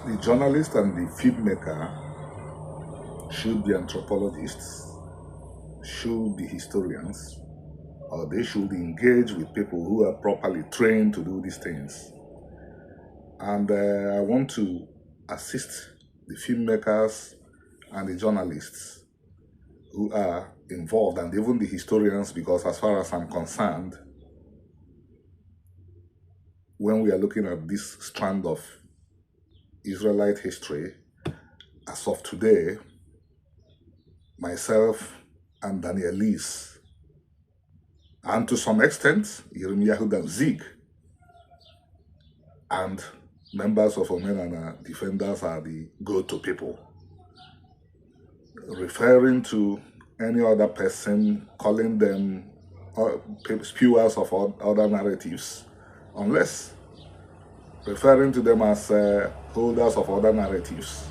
The journalist and the filmmaker should be anthropologists, should be historians, or they should engage with people who are properly trained to do these things. And I want to assist the filmmakers and the journalists who are involved, and even the historians, because as far as I'm concerned, when we are looking at this strand of Israelite history, as of today, myself and Daniel Lees, and to some extent, Yirmiyahu Danzig, and members of Omenana Defenders are the go-to people. Referring to any other person, calling them spewers of other narratives, unless referring to them as holders of other narratives,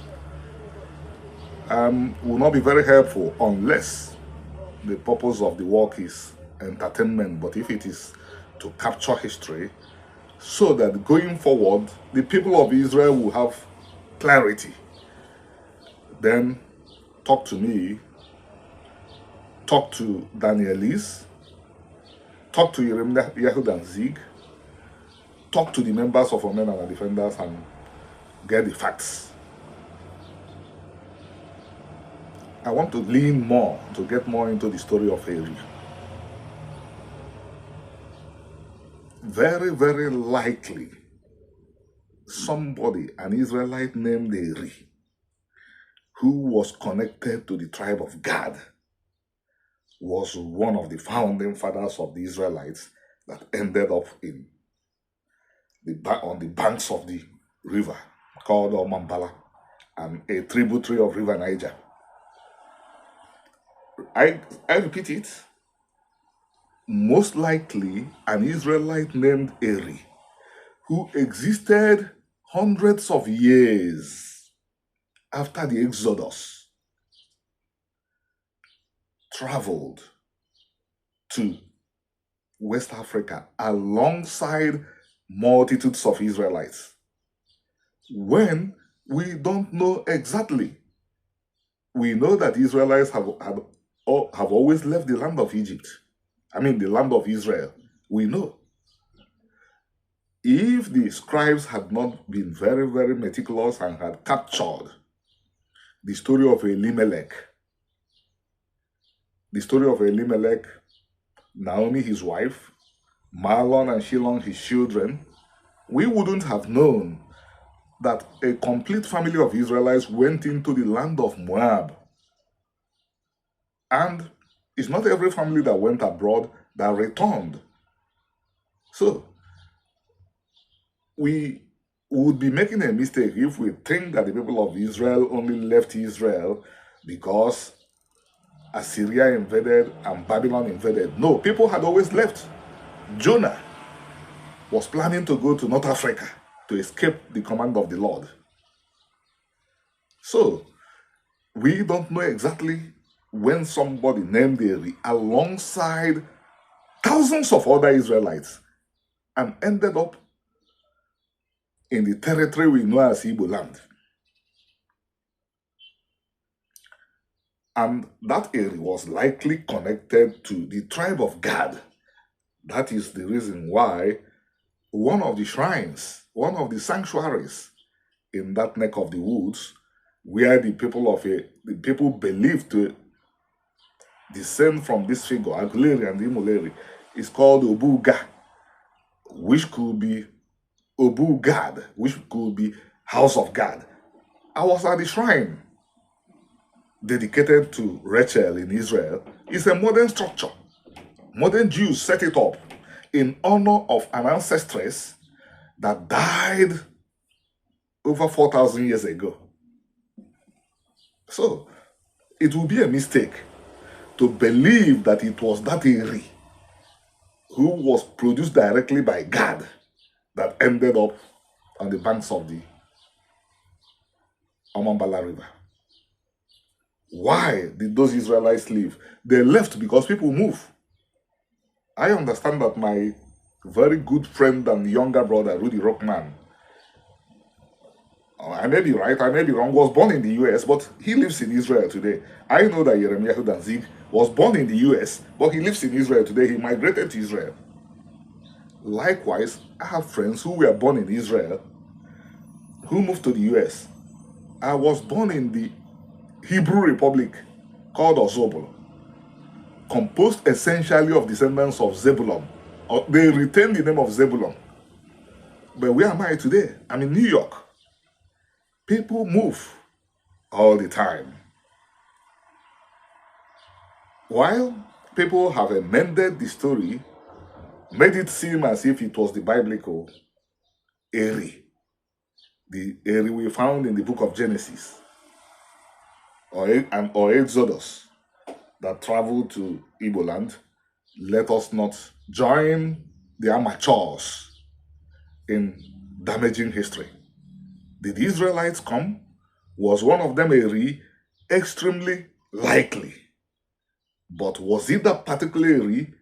will not be very helpful unless the purpose of the work is entertainment. But if it is to capture history, so that going forward, the people of Israel will have clarity, then talk to me, talk to Daniel Lees, talk to Yehud and Zig, talk to the members of Omenana Defenders and get the facts. I want to lean more, to get more into the story of Eri. Very, very likely, somebody, an Israelite named Eri, who was connected to the tribe of Gad, was one of the founding fathers of the Israelites that ended up on the banks of the river called Mambala, and a tributary of River Niger. I repeat it, most likely an Israelite named Eri, who existed hundreds of years after the Exodus, traveled to West Africa alongside multitudes of Israelites, when we don't know exactly. We know that Israelites have always left the land of Egypt. I mean, the land of Israel. We know. If the scribes had not been very, very meticulous and had captured the story of Elimelech, Naomi, his wife, Mahlon and Shilon, his children, we wouldn't have known that a complete family of Israelites went into the land of Moab. And it's not every family that went abroad that returned. So, we would be making a mistake if we think that the people of Israel only left Israel because Assyria invaded and Babylon invaded. No, people had always left. Jonah was planning to go to North Africa to escape the command of the Lord. So, we don't know exactly when somebody named Eri alongside thousands of other Israelites and ended up in the territory we know as Igbo land. And that area was likely connected to the tribe of Gad. That is the reason why one of the shrines, one of the sanctuaries in that neck of the woods, where the people believed to descend from this figure, Aguleri and Imuleri, is called Obuga, which could be Obu Gad, which could be House of God. I was at the shrine dedicated to Rachel in Israel. It's a modern structure. Modern Jews set it up in honor of an ancestress that died over 4,000 years ago. So, it would be a mistake to believe that it was that Eri who was produced directly by God that ended up on the banks of the Amambala River. Why did those Israelites leave? They left because people move. I understand that my very good friend and younger brother, Rudy Rockman, I may be right, I may be wrong, was born in the US, but he lives in Israel today. I know that Jeremiah Danzig was born in the US, but he lives in Israel today. He migrated to Israel. Likewise, I have friends who were born in Israel who moved to the US. I was born in the Hebrew Republic called Ozobol, composed essentially of descendants of Zebulon. They retained the name of Zebulon. But where am I today? I'm in New York. People move all the time. While people have amended the story, made it seem as if it was the biblical Eri, the Eri we found in the book of Genesis or Exodus that traveled to Igbo land. Let us not join the amateurs in damaging history. Did the Israelites come? Was one of them Eri? Extremely likely. But was it that particular Eri?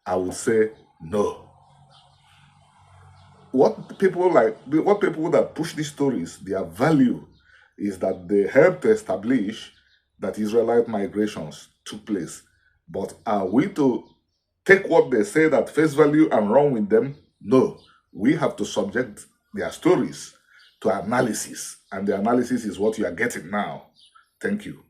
I would say no. What people that push these stories, their value is that they help to establish that Israelite migrations took place. But are we to take what they say at face value and run with them? No. We have to subject their stories to analysis, and the analysis is what you are getting now. Thank you.